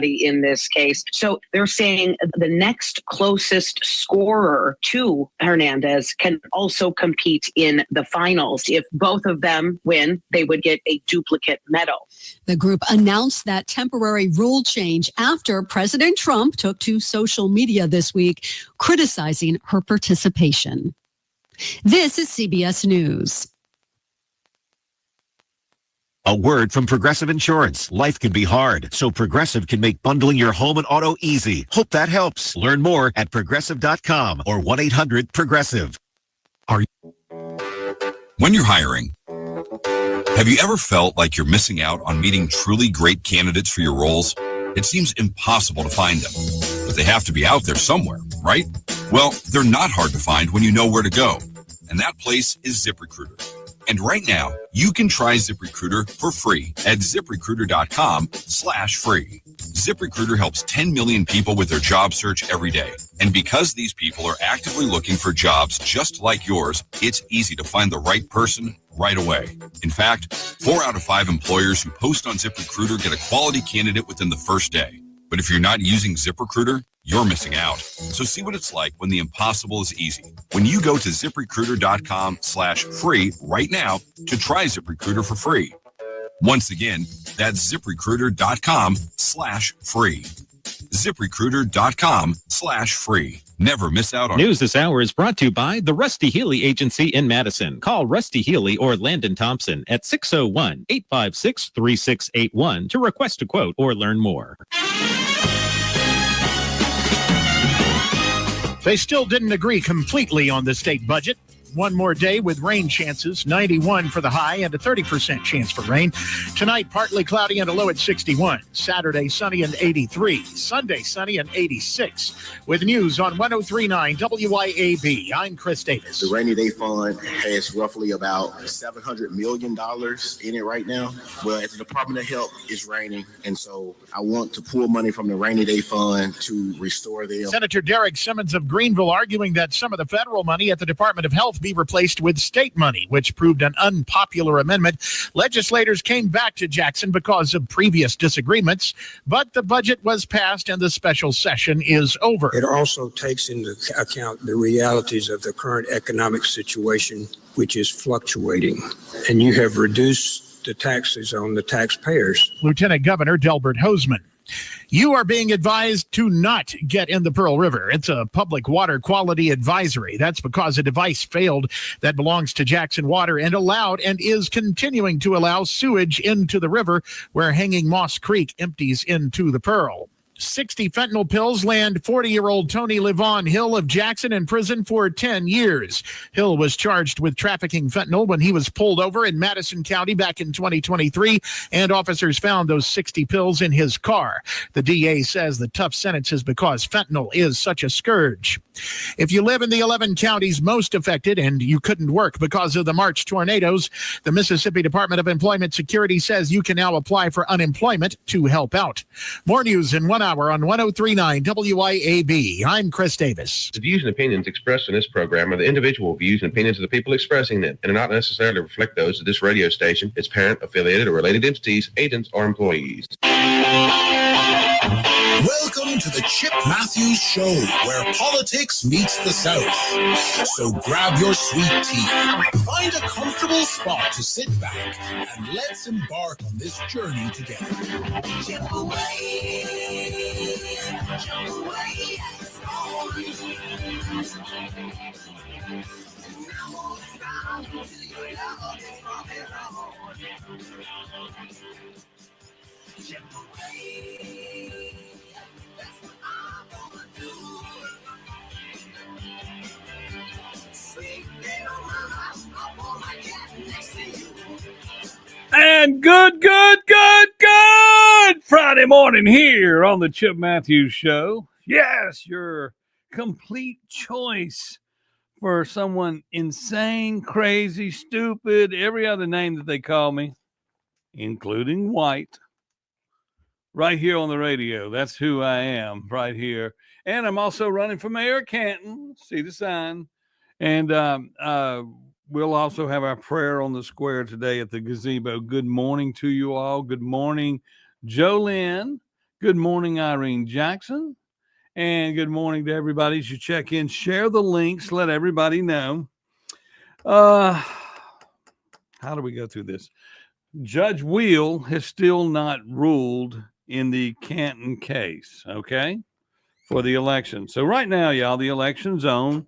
in this case. So they're saying the next closest scorer to Hernandez can also compete in the finals. If both of them win, they would get a duplicate medal. The group announced that temporary rule change after President Trump took to social media this week, criticizing her participation. This is CBS News. A word from Progressive Insurance. Life can be hard, so Progressive can make bundling your home and auto easy. Hope that helps. Learn more at Progressive.com or 1-800-PROGRESSIVE. When you're hiring, have you ever felt like you're missing out on meeting truly great candidates for your roles? It seems impossible to find them, but they have to be out there somewhere, right? Well, they're not hard to find when you know where to go, and that place is ZipRecruiter. And right now, you can try ZipRecruiter for free at ZipRecruiter.com/free. ZipRecruiter helps 10 million people with their job search every day. And because these people are actively looking for jobs just like yours, it's easy to find the right person right away. In fact, 4 out of 5 employers who post on ZipRecruiter get a quality candidate within the first day. But if you're not using ZipRecruiter, you're missing out. So see what it's like when the impossible is easy. When you go to ZipRecruiter.com/free right now to try ZipRecruiter for free. Once again, that's ZipRecruiter.com/free. ZipRecruiter.com/free. Never miss out on News this hour is brought to you by the Rusty Healy Agency in Madison. Call Rusty Healy or Landon Thompson at 601-856-3681 to request a quote or learn more. They still didn't agree completely on the state budget. One more day with rain chances, 91 for the high and a 30% chance for rain. Tonight, partly cloudy and a low at 61. Saturday, sunny and 83. Sunday, sunny and 86. With news on 103.9 WIAB, I'm Chris Davis. The Rainy Day Fund has roughly about $700 million in it right now. Well, at the Department of Health, it's raining, and so I want to pull money from the Rainy Day Fund to restore them. Senator Derek Simmons of Greenville arguing that some of the federal money at the Department of Health be replaced with state money, which proved an unpopular amendment. Legislators came back to Jackson because of previous disagreements, but the budget was passed and the special session is over. It also takes into account the realities of the current economic situation, which is fluctuating, and you have reduced the taxes on the taxpayers. Lieutenant Governor Delbert Hosemann. You are being advised to not get in the Pearl River. It's a public water quality advisory. That's because a device failed that belongs to Jackson Water and allowed and is continuing to allow sewage into the river where Hanging Moss Creek empties into the Pearl. 60 fentanyl pills land 40-year-old Tony Levon Hill of Jackson in prison for 10 years. Hill was charged with trafficking fentanyl when he was pulled over in Madison County back in 2023, and officers found those 60 pills in his car. The DA says the tough sentence is because fentanyl is such a scourge. If you live in the 11 counties most affected and you couldn't work because of the March tornadoes, the Mississippi Department of Employment Security says you can now apply for unemployment to help out. More news in 1 hour on 103.9 WIAB. I'm Chris Davis. The views and opinions expressed in this program are the individual views and opinions of the people expressing them and do not necessarily reflect those of this radio station, its parent, affiliated, or related entities, agents, or employees. Welcome to the Chip Matthews Show, where politics meets the South. So grab your sweet tea, find a comfortable spot to sit back, and let's embark on this journey together. Chip away, chip away at the storm. Chip away. And good Friday morning here on the Chip Matthews Show. Yes, your complete choice for someone insane, crazy, stupid, every other name that they call me, including white. Right here on the radio. That's who I am right here. And I'm also running for mayor of Canton. See the sign. And we'll also have our prayer on the square today at the gazebo. Good morning to you all. Good morning, Jolynn. Good morning, Irene Jackson. And good morning to everybody. As you check in, share the links, let everybody know. How do we go through this? Judge Wheel has still not ruled in the Canton case, okay, for the election. So right now, y'all, the election's on.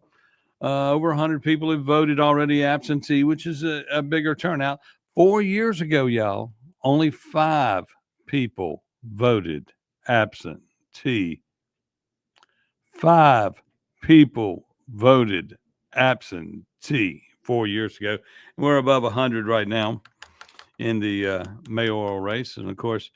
Over 100 people have voted already absentee, which is a bigger turnout. 4 years ago, y'all, only 5 people voted absentee. 5 people voted absentee 4 years ago. We're above 100 right now in the mayoral race. And of course,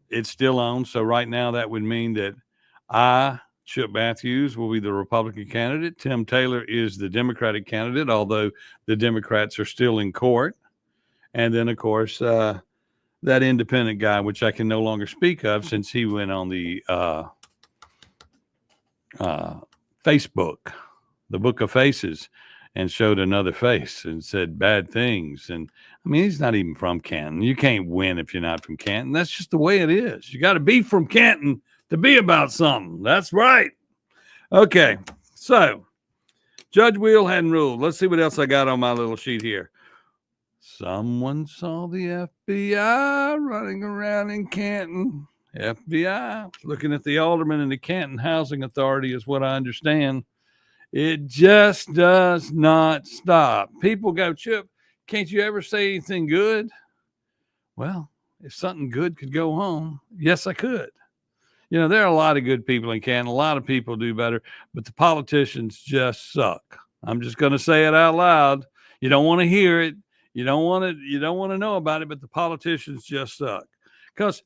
it's still on. So right now that would mean that Chip Matthews, will be the Republican candidate. Tim Taylor is the Democratic candidate, although the Democrats are still in court. And then, of course, that independent guy, which I can no longer speak of since he went on the Facebook, the Book of Faces, and showed another face and said bad things. And I mean, he's not even from Canton. You can't win if you're not from Canton. That's just the way it is. You got to be from Canton to be about something. That's right. Okay. So Judge Wheel hadn't ruled. Let's see what else I got on my little sheet here. Someone saw the FBI running around in Canton. FBI looking at the alderman in the Canton Housing Authority is what I understand. It just does not stop. People go, Chip, can't you ever say anything good? Well, if something good could go on, yes, I could. You know, there are a lot of good people in Canton. A lot of people do better, but the politicians just suck. I'm just going to say it out loud. You don't want to hear it. You don't want to know about it, but the politicians just suck. Because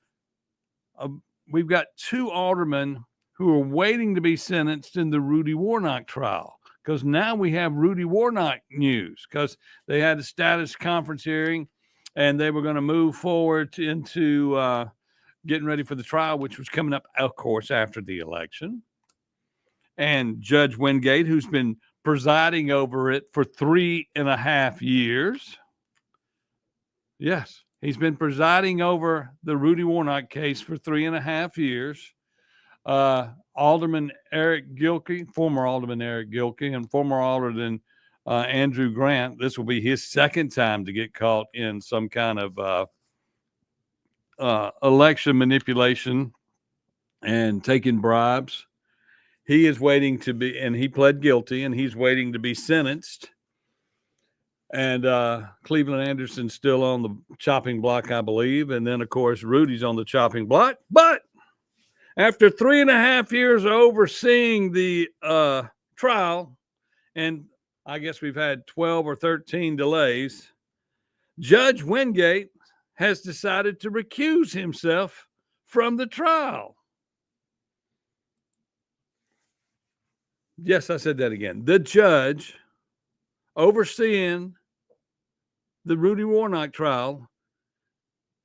we've got 2 aldermen who are waiting to be sentenced in the Rudy Warnock trial. Because now we have Rudy Warnock news, because they had a status conference hearing and they were going to move forward into getting ready for the trial, which was coming up, of course, after the election. And Judge Wingate, who's been presiding over it for 3.5 years. Yes, he's been presiding over the Rudy Warnock case for 3.5 years. Alderman Eric Gilkey, former Alderman Eric Gilkey, and former Alderman Andrew Grant. This will be his second time to get caught in some kind of election manipulation and taking bribes. He is waiting to be, and he pled guilty, and he's waiting to be sentenced. And Cleveland Anderson's still on the chopping block, I believe. And then, of course, Rudy's on the chopping block. But after 3.5 years of overseeing the trial, and I guess we've had 12 or 13 delays, Judge Wingate has decided to recuse himself from the trial. Yes, I said that again. The judge overseeing the Rudy Warnock trial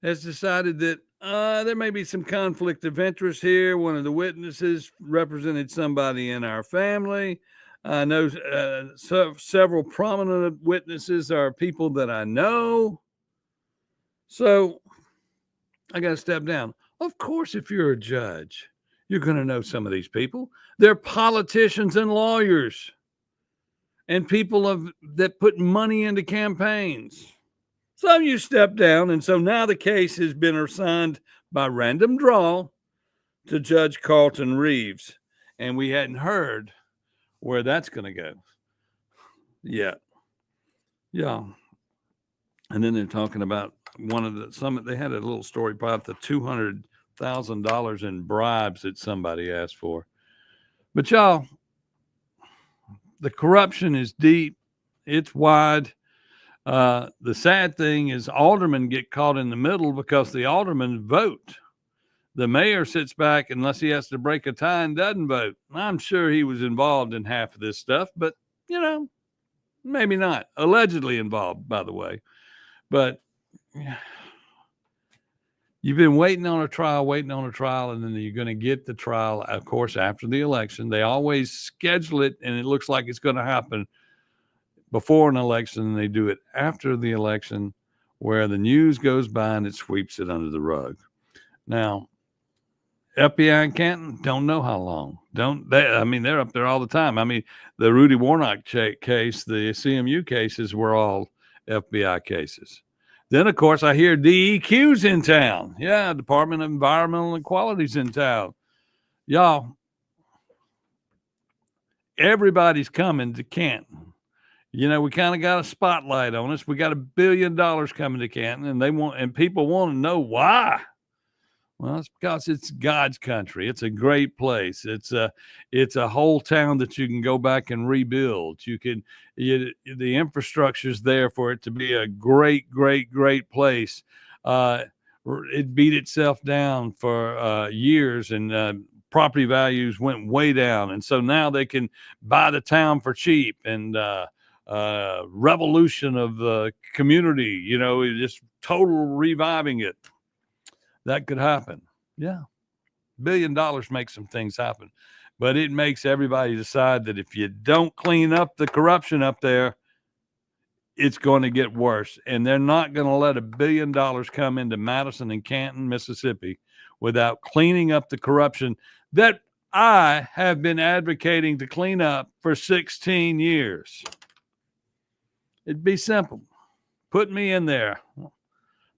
has decided that there may be some conflict of interest here. One of the witnesses represented somebody in our family. I know several prominent witnesses are people that I know. So I got to step down. Of course, if you're a judge, you're going to know some of these people. They're politicians and lawyers and people that put money into campaigns. So you step down. And so now the case has been assigned by random draw to Judge Carlton Reeves. And we hadn't heard where that's going to go yet. Yeah. And then they're talking about they had a little story about the $200,000 in bribes that somebody asked for. But y'all, the corruption is deep. It's wide. The sad thing is aldermen get caught in the middle because the aldermen vote. The mayor sits back unless he has to break a tie and doesn't vote. I'm sure he was involved in half of this stuff, but, maybe not. Allegedly involved, by the way. But you've been waiting on a trial, and then you're going to get the trial, of course, after the election. They always schedule it, and it looks like it's going to happen before an election, and they do it after the election, where the news goes by and it sweeps it under the rug. Now, FBI in Canton, don't know how long. I mean, they're up there all the time. I mean, the Rudy Warnock case, the CMU cases were all FBI cases. Then, of course, I hear DEQ's in town. Yeah, Department of Environmental Equality's in town. Y'all, everybody's coming to Canton. You know, we kind of got a spotlight on us. We got $1 billion coming to Canton, and people want to know why. Well, it's because it's God's country. It's a great place. It's a whole town that you can go back and rebuild. The infrastructure's there for it to be a great, great, great place. It beat itself down for years, and property values went way down. And so now they can buy the town for cheap, and revolution of the community, you know, just total reviving it. That could happen. Yeah. $1 billion makes some things happen, but it makes everybody decide that if you don't clean up the corruption up there, it's going to get worse. And they're not going to let $1 billion come into Madison and Canton, Mississippi, without cleaning up the corruption that I have been advocating to clean up for 16 years. It'd be simple. Put me in there.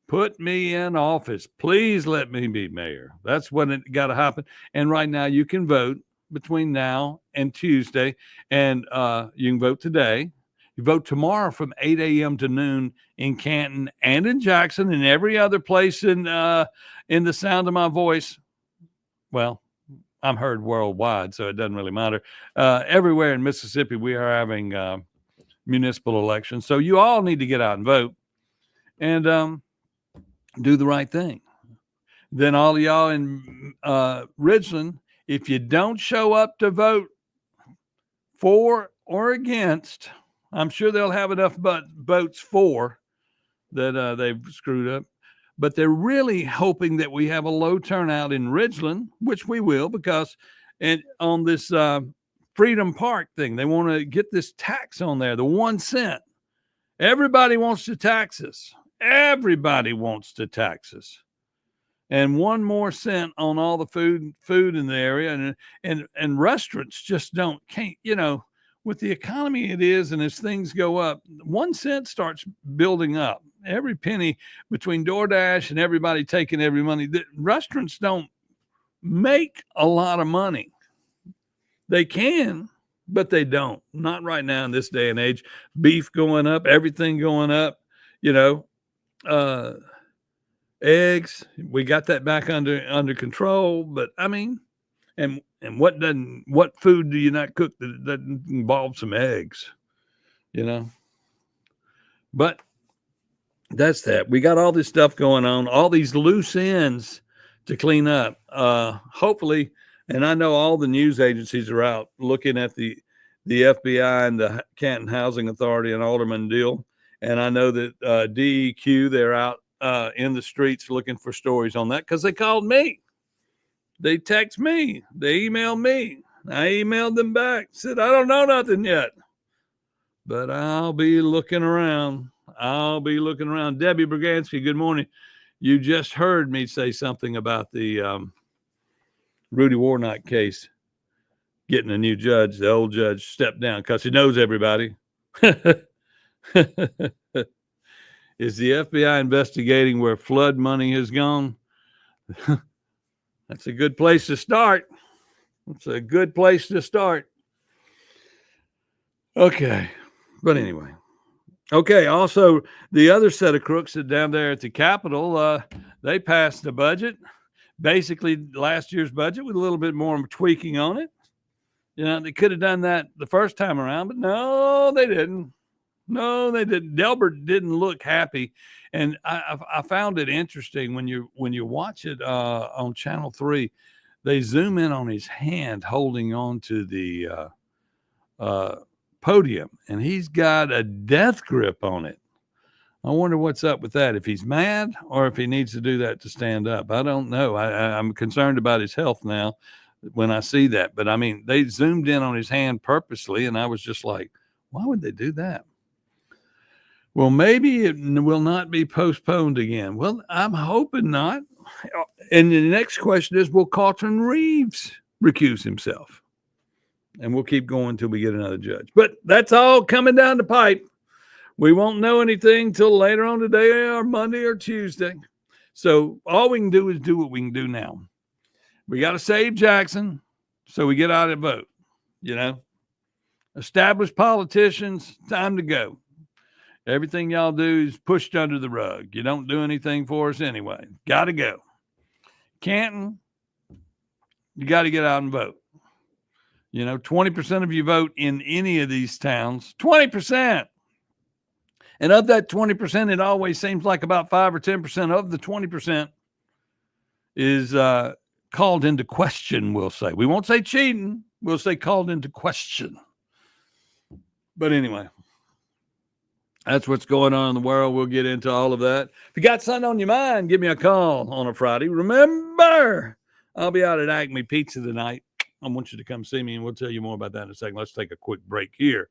Put me in office. Please let me be mayor. That's when it got to happen. And right now you can vote between now and Tuesday, and you can vote today. You vote tomorrow from 8 a.m. to noon in Canton and in Jackson and every other place in the sound of my voice. Well, I'm heard worldwide, so it doesn't really matter. Everywhere in Mississippi, we are having municipal elections. So you all need to get out and vote and do the right thing. Then all of y'all in Ridgeland, if you don't show up to vote for or against, I'm sure they'll have enough votes for that they've screwed up. But they're really hoping that we have a low turnout in Ridgeland, which we will, because on this Freedom Park thing, they want to get this tax on there, the 1 cent. Everybody wants to tax us. Everybody wants to tax us. And 1 more cent on all the food in the area, and restaurants just can't, you know, with the economy it is, and as things go up, 1 cent starts building up. Every penny between DoorDash and everybody taking every money. The restaurants don't make a lot of money. They can, but they don't. Not right now in this day and age. Beef going up, everything going up, you know. Eggs, we got that back under control, but I mean, and what food do you not cook that doesn't involve some eggs, you know? But that's that. We got all this stuff going on, all these loose ends to clean up. Hopefully, and I know all the news agencies are out looking at the FBI and the Canton Housing Authority and Alderman deal. And I know that DEQ, they're out in the streets looking for stories on that because they called me. They text me. They emailed me. I emailed them back. Said, I don't know nothing yet. But I'll be looking around. Debbie Bragansky, good morning. You just heard me say something about the Rudy Warnock case getting a new judge. The old judge stepped down because he knows everybody. Is the FBI investigating where flood money has gone? That's a good place to start. Okay. But anyway. Okay. Also, the other set of crooks that down there at the Capitol, they passed the budget. Basically, last year's budget with a little bit more tweaking on it. You know, they could have done that the first time around, but no, they didn't. Delbert didn't look happy, and I found it interesting when you watch it on Channel 3. They zoom in on his hand holding on to the podium, and he's got a death grip on it. I wonder what's up with that. If he's mad or if he needs to do that to stand up, I don't know. I'm concerned about his health now when I see that. But I mean, they zoomed in on his hand purposely, and I was just like, why would they do that? Well, maybe it will not be postponed again. Well, I'm hoping not. And the next question is, will Carlton Reeves recuse himself? And we'll keep going until we get another judge. But that's all coming down the pipe. We won't know anything till later on today or Monday or Tuesday. So all we can do is do what we can do now. We got to save Jackson so we get out and vote. Established politicians, time to go. Everything y'all do is pushed under the rug. You don't do anything for us anyway. Got to go. Canton, you got to get out and vote. 20% of you vote in any of these towns. 20%. And of that 20%, it always seems like about 5 or 10% of the 20% is called into question, we'll say. We won't say cheating. We'll say called into question. But anyway, that's what's going on in the world. We'll get into all of that. If you got something on your mind, give me a call on a Friday. Remember, I'll be out at Acme Pizza tonight. I want you to come see me, and we'll tell you more about that in a second. Let's take a quick break here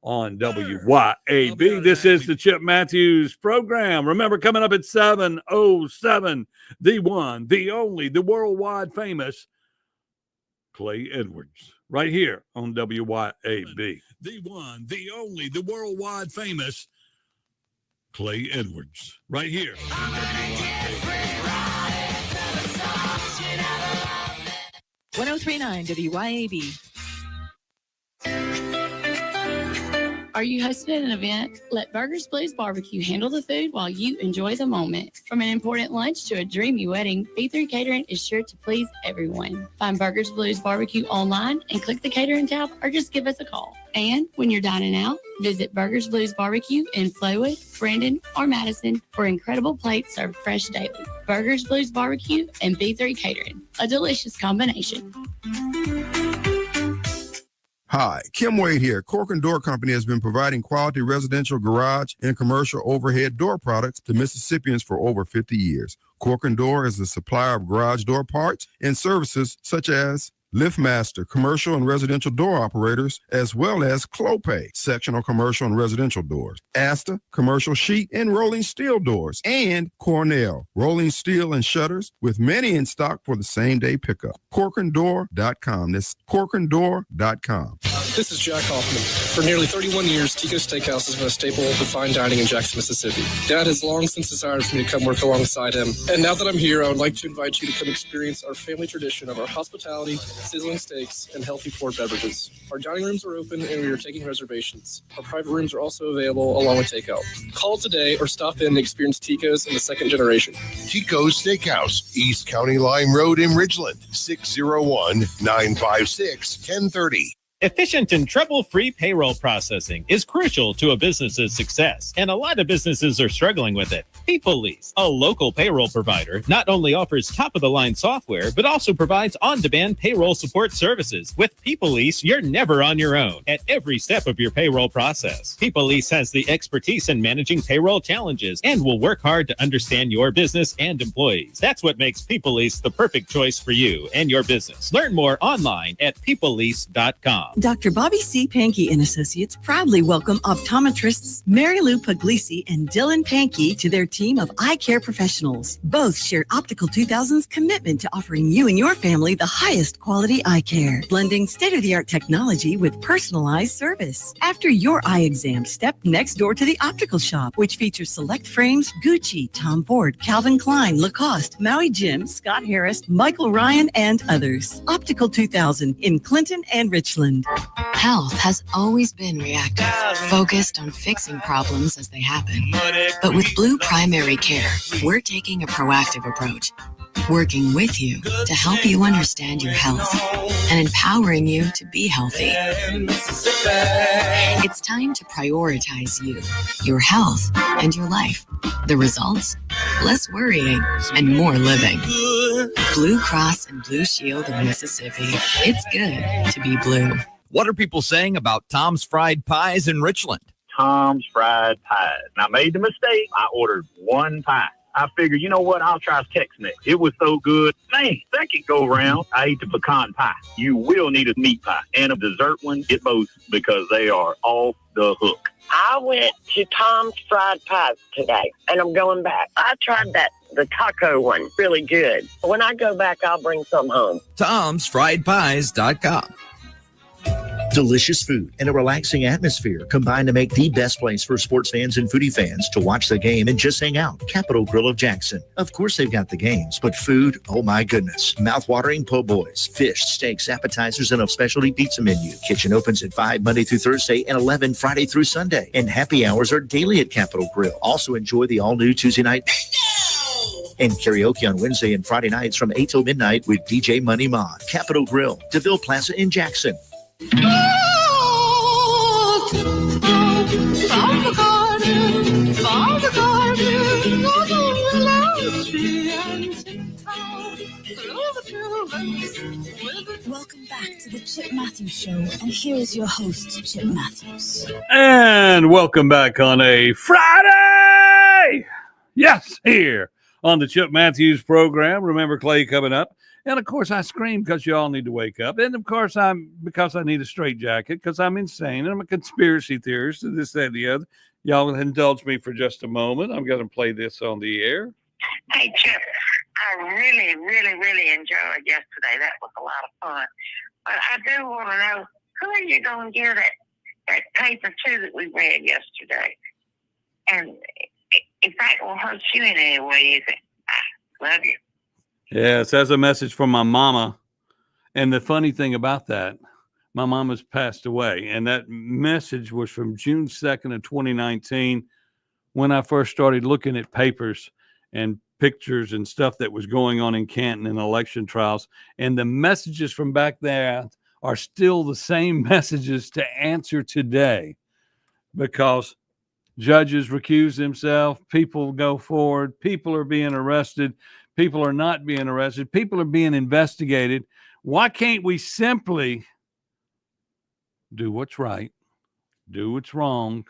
on WYAB. This is the Chip Matthews program. Remember, coming up at 7:07, the one, the only, the worldwide famous Clay Edwards, right here on WYAB. The one, the only, the worldwide famous Clay Edwards, right here on WYAB. 1039 WYAB. Are you hosting an event? Let Burgers Blues Barbecue handle the food while you enjoy the moment. From an important lunch to a dreamy wedding, B3 Catering is sure to please everyone. Find Burgers Blues Barbecue online and click the catering tab, or just give us a call. And when you're dining out, visit Burgers Blues Barbecue in Flowood, Brandon, or Madison for incredible plates served fresh daily. Burgers Blues Barbecue and B3 Catering, a delicious combination. Hi, Kim Wade here. Corcoran Door Company has been providing quality residential garage and commercial overhead door products to Mississippians for over 50 years. Corcoran Door is a supplier of garage door parts and services such as LiftMaster, commercial and residential door operators, as well as Clopay, sectional commercial and residential doors, Asta, commercial sheet and rolling steel doors, and Cornell, rolling steel and shutters, with many in stock for the same-day pickup. CorcoranDoor.com. That's CorcoranDoor.com. This is Jack Hoffman. For nearly 31 years, Tico's Steakhouse has been a staple of fine dining in Jackson, Mississippi. Dad has long since desired for me to come work alongside him. And now that I'm here, I would like to invite you to come experience our family tradition of our hospitality, sizzling steaks, and healthy poured beverages. Our dining rooms are open and we are taking reservations. Our private rooms are also available along with takeout. Call today or stop in and experience Tico's in the second generation. Tico's Steakhouse, East County Line Road in Ridgeland, 601-956-1030. Efficient and trouble-free payroll processing is crucial to a business's success, and a lot of businesses are struggling with it. PeopleLease, a local payroll provider, not only offers top-of-the-line software, but also provides on-demand payroll support services. With PeopleLease, you're never on your own at every step of your payroll process. PeopleLease has the expertise in managing payroll challenges and will work hard to understand your business and employees. That's what makes PeopleLease the perfect choice for you and your business. Learn more online at peoplelease.com. Dr. Bobby C. Pankey and Associates proudly welcome optometrists Mary Lou Puglisi and Dylan Pankey to their team of eye care professionals. Both share Optical 2000's commitment to offering you and your family the highest quality eye care, blending state-of-the-art technology with personalized service. After your eye exam, step next door to the Optical Shop, which features select frames, Gucci, Tom Ford, Calvin Klein, Lacoste, Maui Jim, Scott Harris, Michael Ryan, and others. Optical 2000 in Clinton and Richland. Health has always been reactive, focused on fixing problems as they happen. But with Blue Primary Care, we're taking a proactive approach, working with you to help you understand your health and empowering you to be healthy. It's time to prioritize you, your health, and your life. The results? Less worrying and more living. Blue Cross and Blue Shield of Mississippi. It's good to be blue. What are people saying about Tom's Fried Pies in Richland? Tom's Fried Pies. And I made the mistake. I ordered one pie. I figured, you know what? I'll try Tex-Mex. It was so good. Man, second go round, I ate the pecan pie. You will need a meat pie and a dessert one. Get both because they are off the hook. I went to Tom's Fried Pies today, and I'm going back. I tried the taco one, really good. When I go back, I'll bring some home. Tom'sFriedPies.com. Delicious food and a relaxing atmosphere combine to make the best place for sports fans and foodie fans to watch the game and just hang out. Capitol Grill of Jackson. Of course they've got the games, but food, oh my goodness. Mouth-watering po' boys, fish, steaks, appetizers, and a specialty pizza menu. Kitchen opens at 5 Monday through Thursday and 11 Friday through Sunday. And happy hours are daily at Capitol Grill. Also enjoy the all-new Tuesday night and karaoke on Wednesday and Friday nights from 8 till midnight with DJ Money Mod. Capitol Grill, DeVille Plaza in Jackson. Welcome back to the Chip Matthews Show, and here is your host, Chip Matthews. And welcome back on a Friday. Yes, here on the Chip Matthews program. Remember Clay coming up. And, of course, I scream because you all need to wake up. And, of course, because I need a straitjacket because I'm insane. And I'm a conspiracy theorist and this, that, and the other. Y'all indulge me for just a moment. I'm going to play this on the air. Hey, Chip, I really, really, really enjoyed yesterday. That was a lot of fun. But I do want to know, who are you going to give that paper to that we read yesterday? And if that will hurt you in any way, is it? I love you. Yes, as a message from my mama. And the funny thing about that, my mama's passed away. And that message was from June 2nd of 2019 when I first started looking at papers and pictures and stuff that was going on in Canton in election trials. And the messages from back there are still the same messages to answer today because judges recuse themselves, people go forward, people are being arrested. People are not being arrested. People are being investigated. Why can't we simply do what's right, do what's wrong,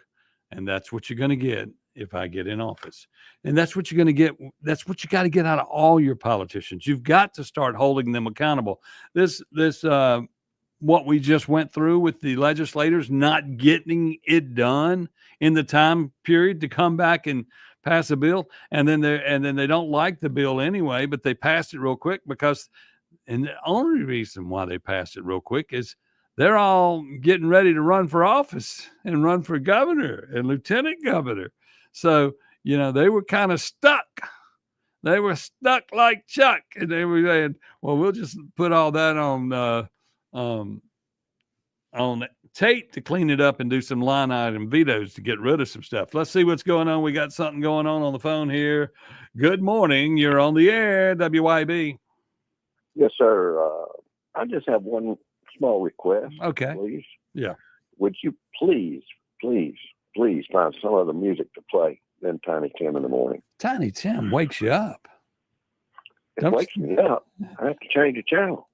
and that's what you're going to get if I get in office. And that's what you're going to get. That's what you got to get out of all your politicians. You've got to start holding them accountable. What we just went through with the legislators not getting it done in the time period to come back and pass a bill, and then they don't like the bill anyway, but they passed it real quick and the only reason why they passed it real quick is they're all getting ready to run for office and run for governor and lieutenant governor. So, they were kind of stuck. They were stuck like Chuck, and they were saying, well, we'll just put all that on Tate to clean it up and do some line item vetoes to get rid of some stuff. Let's see what's going on. We got something going on the phone here. Good morning. You're on the air, WYB. Yes, sir. I just have one small request. Okay. Please. Yeah. Would you please find some other music to play than Tiny Tim in the morning? Tiny Tim wakes you up. It wakes me up. I have to change the channel.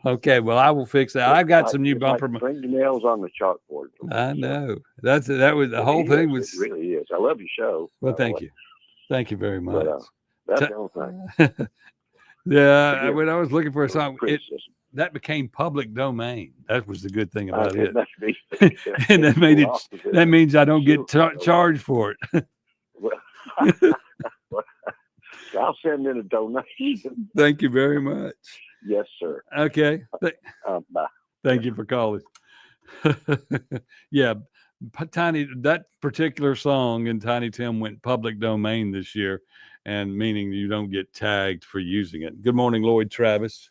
Okay, well, I will fix that. I've got some new bumper. Like fingernails on the chalkboard. I know. That was the whole thing was. It really is. I love your show. Well, thank you. Thank you very much. But, that's the only thing. Yeah, when I was looking for a song, that became public domain. That was the good thing about it. And that made it. That means I don't get charged for it. I'll send in a donation. Thank you very much. Yes, sir. Okay. Bye. Thank you for calling. Yeah, that particular song in Tiny Tim went public domain this year, and meaning you don't get tagged for using it. Good morning, Lloyd Travis.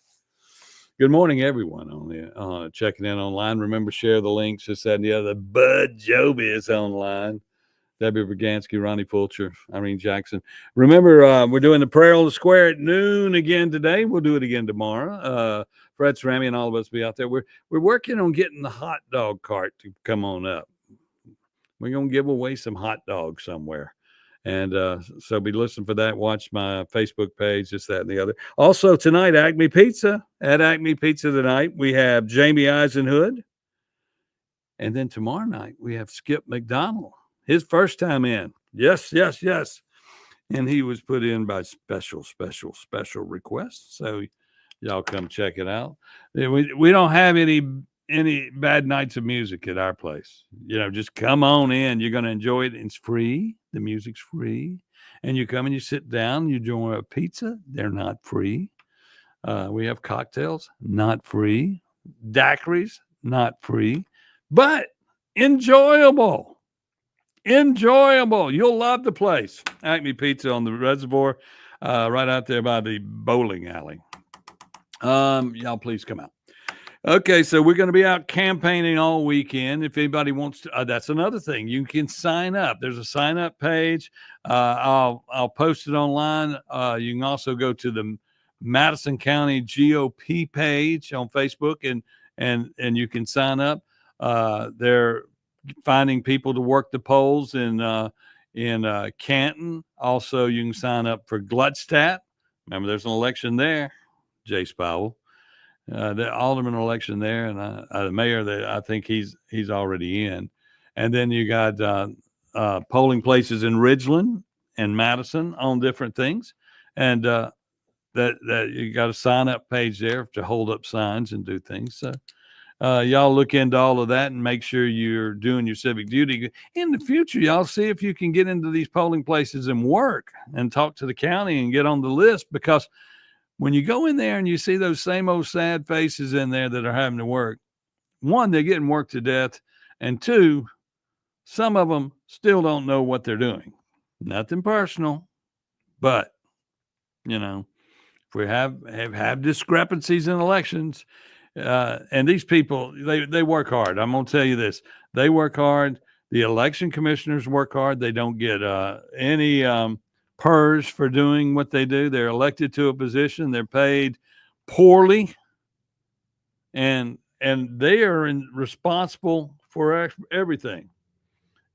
Good morning, everyone on the checking in online. Remember, share the links, this, that, and the other. Bud Joby is online. Debbie Bragansky, Ronnie Fulcher, Irene Jackson. Remember, we're doing the Prayer on the Square at noon again today. We'll do it again tomorrow. Fred Cerami and all of us will be out there. We're working on getting the hot dog cart to come on up. We're going to give away some hot dogs somewhere. And so be listening for that. Watch my Facebook page, this, that, and the other. Also tonight, Acme Pizza. At Acme Pizza tonight, we have Jamie Eisenhood. And then tomorrow night, we have Skip McDonald. His first time in. Yes. and he was put in by special request. So y'all come check it out. We don't have any bad nights of music at our place. Just come on in. You're going to enjoy it. It's free. The music's free. And you come and you sit down, you enjoy a pizza. They're not free. We have cocktails, not free. Daiquiris, not free, but enjoyable. You'll love the place. Acme Pizza on the Reservoir, right out there by the bowling alley. Y'all please come out. Okay, so we're going to be out campaigning all weekend. If anybody wants to, that's another thing. You can sign up. There's a sign up page. I'll post it online. You can also go to the Madison County GOP page on Facebook, and you can sign up. They're finding people to work the polls in Canton. Also, you can sign up for Gluckstadt. Remember, there's an election there. Jace Powell. The alderman election there, and the mayor that I think he's already in. And then you got polling places in Ridgeland and Madison on different things, and that you got a sign up page there to hold up signs and do things. So y'all look into all of that and make sure you're doing your civic duty. In the future, y'all see if you can get into these polling places and work and talk to the county and get on the list, because when you go in there and you see those same old sad faces in there that are having to work, one, they're getting worked to death, and two, some of them still don't know what they're doing. Nothing personal, but, if we have discrepancies in elections, and these people, they work hard. I'm going to tell you this. They work hard. The election commissioners work hard. They don't get any PERS for doing what they do. They're elected to a position. They're paid poorly, and they are responsible for everything.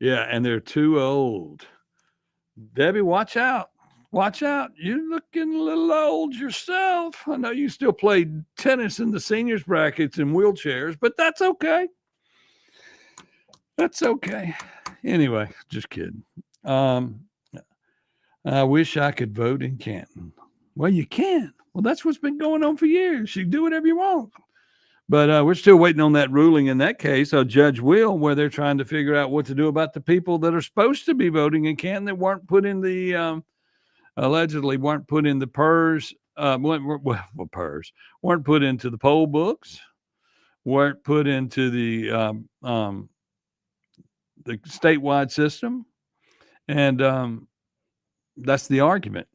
Yeah, and they're too old. Debbie, watch out. Watch out. You're looking a little old yourself. I know you still play tennis in the seniors brackets in wheelchairs, but that's okay. That's okay. Anyway, just kidding. I wish I could vote in Canton. Well, you can. Well, that's what's been going on for years. You do whatever you want. But we're still waiting on that ruling in that case, Judge Will, where they're trying to figure out what to do about the people that are supposed to be voting in Canton that weren't put in the, allegedly weren't put in the PERS, PERS, weren't put into the poll books, weren't put into the statewide system. And that's the argument.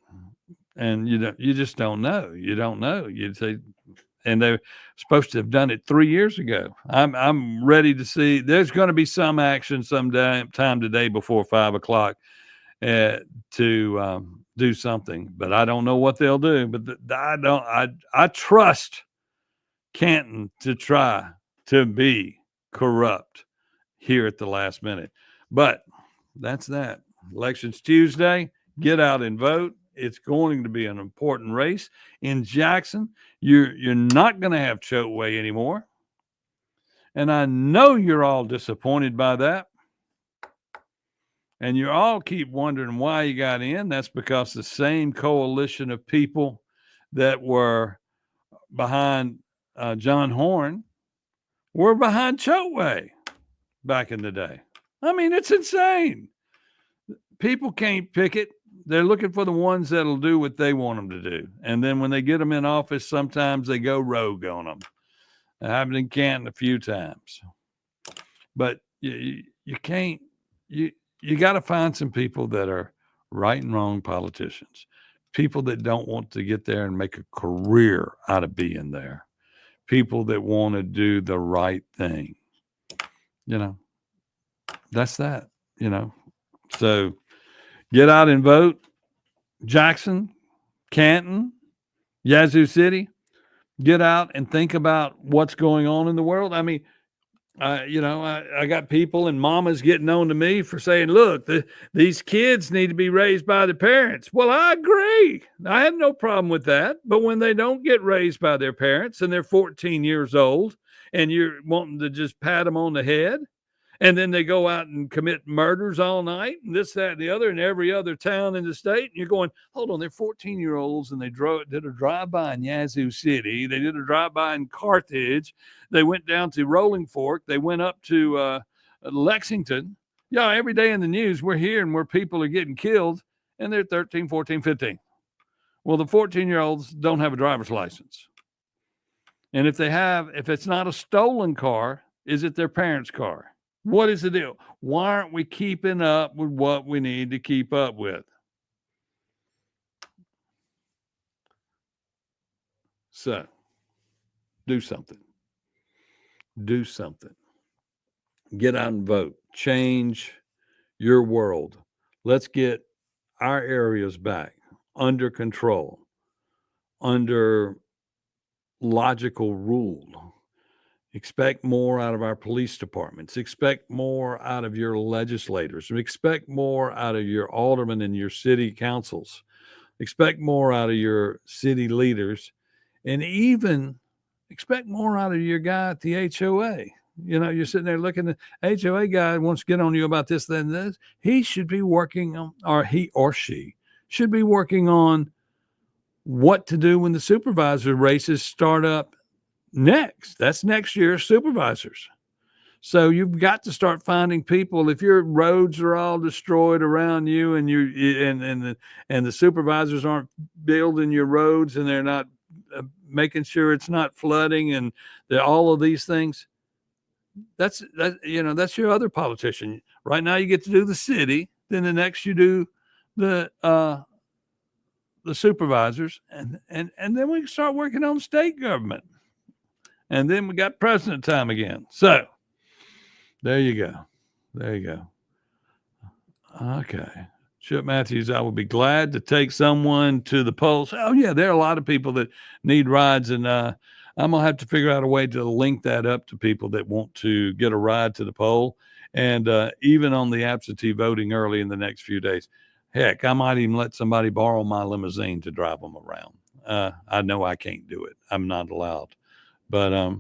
And you just don't know. You don't know. You'd say, and they're supposed to have done it 3 years ago. I'm ready to see. There's going to be some action sometime today before 5 o'clock to do something, but I don't know what they'll do. But I trust Canton to try to be corrupt here at the last minute. But that's that. Election's Tuesday. Get out and vote. It's going to be an important race in Jackson. You're not going to have Chokeway anymore. And I know you're all disappointed by that. And you all keep wondering why you got in. That's because the same coalition of people that were behind John Horn were behind Chokeway back in the day. I mean, it's insane. People can't pick it. They're looking for the ones that'll do what they want them to do. And then when they get them in office, sometimes they go rogue on them. It happened in Canton a few times. But you can't, you got to find some people that are right and wrong politicians, people that don't want to get there and make a career out of being there, people that want to do the right thing. That's that, So get out and vote. Jackson, Canton, Yazoo City, get out and think about what's going on in the world. I mean, I got people and mamas getting on to me for saying, look, these kids need to be raised by the parents. Well, I agree. I have no problem with that. But when they don't get raised by their parents and they're 14 years old and you're wanting to just pat them on the head And then they go out and commit murders all night and this, that, and the other in every other town in the state. And you're going, hold on, they're 14-year-olds and they did a drive-by in Yazoo City. They did a drive-by in Carthage. They went down to Rolling Fork. They went up to Lexington. Yeah, every day in the news, we're hearing where people are getting killed and they're 13, 14, 15. Well, the 14-year-olds don't have a driver's license. And if it's not a stolen car, is it their parents' car? What is the deal? Why aren't we keeping up with what we need to keep up with? So, do something. Do something. Get out and vote. Change your world. Let's get our areas back under control, under logical rule. Expect more out of our police departments. Expect more out of your legislators. Expect more out of your aldermen and your city councils. Expect more out of your city leaders. And even expect more out of your guy at the HOA. You know, you're sitting there looking at the HOA guy wants to get on you about this, then this. He should be working on, or he or she should be working on what to do when the supervisor races start up next. That's next year's supervisors. So you've got to start finding people. If your roads are all destroyed around you and the supervisors aren't building your roads and they're not making sure it's not flooding and all of these things, that's your other politician. Right now you get to do the city, then the next you do the supervisors, and then we can start working on state government. And then we got president time again. So there you go. There you go. Okay. Chip Matthews, I would be glad to take someone to the polls. Oh, yeah, there are a lot of people that need rides, and I'm going to have to figure out a way to link that up to people that want to get a ride to the poll, and even on the absentee voting early in the next few days. Heck, I might even let somebody borrow my limousine to drive them around. I know I can't do it. I'm not allowed. But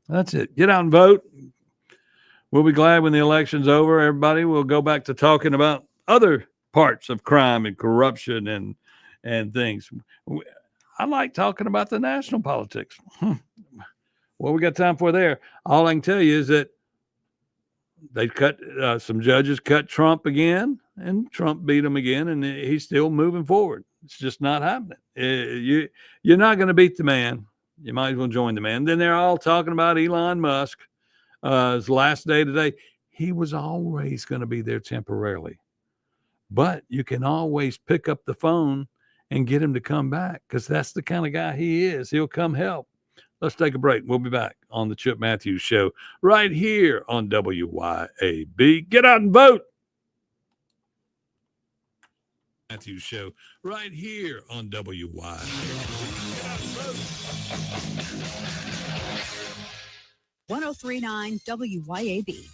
that's it. Get out and vote. We'll be glad when the election's over. Everybody will go back to talking about other parts of crime and corruption and things. I like talking about the national politics. What we got time for there? All I can tell you is that they cut some judges cut Trump again, and Trump beat him again, and he's still moving forward. It's just not happening. You're not going to beat the man. You might as well join the man. Then they're all talking about Elon Musk. His last day today. He was always going to be there temporarily. But you can always pick up the phone and get him to come back, because that's the kind of guy he is. He'll come help. Let's take a break. We'll be back on the Chip Matthews Show right here on WYAB. Get out and vote. Matthews Show right here on WYAB. 1039 WYAB.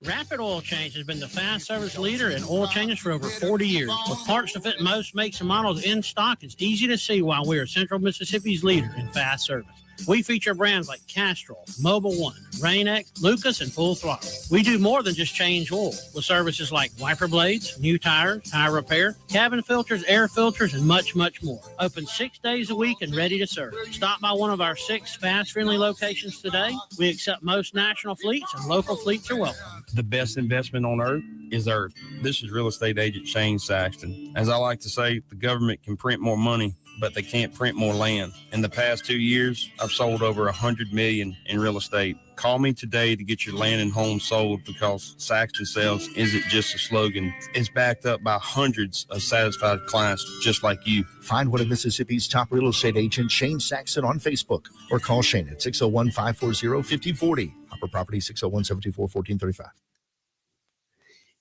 Rapid Oil Change has been the fast service leader in oil changes for over 40 years. With parts to fit most makes and models in stock, it's easy to see why we are Central Mississippi's leader in fast service. We feature brands like Castrol, Mobile One, Rain-X, Lucas, and Full Throttle. We do more than just change oil, with services like wiper blades, new tires, tire repair, cabin filters, air filters, and much, much more. Open 6 days a week and ready to serve. Stop by one of our 6 fast-friendly locations today. We accept most national fleets, and local fleets are welcome. The best investment on earth is earth. This is real estate agent Shane Saxton. As I like to say, the government can print more money, but they can't print more land. In the past 2 years, I've sold over $100 million in real estate. Call me today to get your land and home sold, because Saxton Sales isn't just a slogan. It's backed up by hundreds of satisfied clients just like you. Find one of Mississippi's top real estate agents, Shane Saxton, on Facebook, or call Shane at 601-540-5040. Hopper Property, 601-724-1435.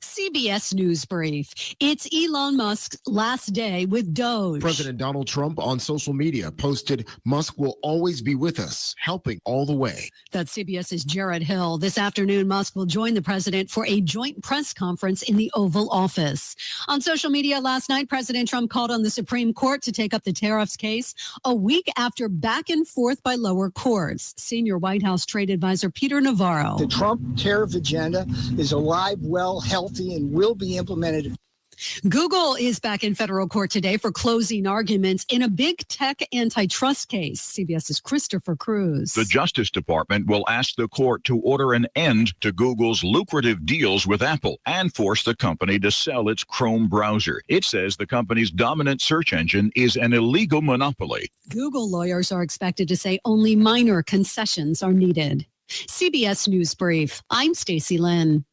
CBS News Brief. It's Elon Musk's last day with Doge. President Donald Trump on social media posted, "Musk will always be with us, helping all the way." That's CBS's Jared Hill. This afternoon, Musk will join the president for a joint press conference in the Oval Office. On social media last night, President Trump called on the Supreme Court to take up the tariffs case a week after back and forth by lower courts. Senior White House trade advisor Peter Navarro. The Trump tariff agenda is alive, well, healthy, and will be implemented. Google is back in federal court today for closing arguments in a big tech antitrust case. CBS's Christopher Cruz. The Justice Department will ask the court to order an end to Google's lucrative deals with Apple and force the company to sell its Chrome browser. It says the company's dominant search engine is an illegal monopoly. Google lawyers are expected to say only minor concessions are needed. CBS News Brief. I'm Stacey Lynn.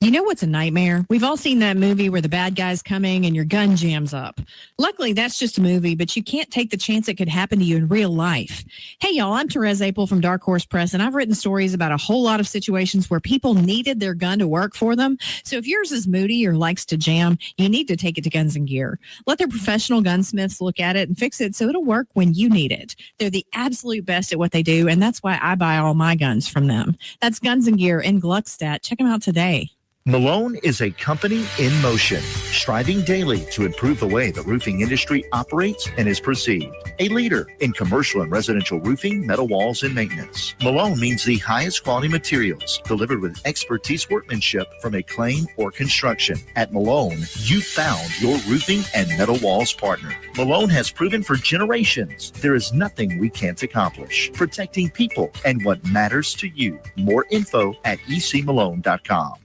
You know what's a nightmare? We've all seen that movie where the bad guy's coming and your gun jams up. Luckily, that's just a movie, but you can't take the chance it could happen to you in real life. Hey, y'all, I'm Therese Apel from Dark Horse Press, and I've written stories about a whole lot of situations where people needed their gun to work for them. So if yours is moody or likes to jam, you need to take it to Guns and Gear. Let their professional gunsmiths look at it and fix it so it'll work when you need it. They're the absolute best at what they do, and that's why I buy all my guns from them. That's Guns and Gear in Gluckstadt. Check them out today. Malone is a company in motion, striving daily to improve the way the roofing industry operates and is perceived. A leader in commercial and residential roofing, metal walls, and maintenance. Malone means the highest quality materials delivered with expertise workmanship from acclaim or construction. At Malone, you found your roofing and metal walls partner. Malone has proven for generations there is nothing we can't accomplish. Protecting people and what matters to you. More info at ecmalone.com.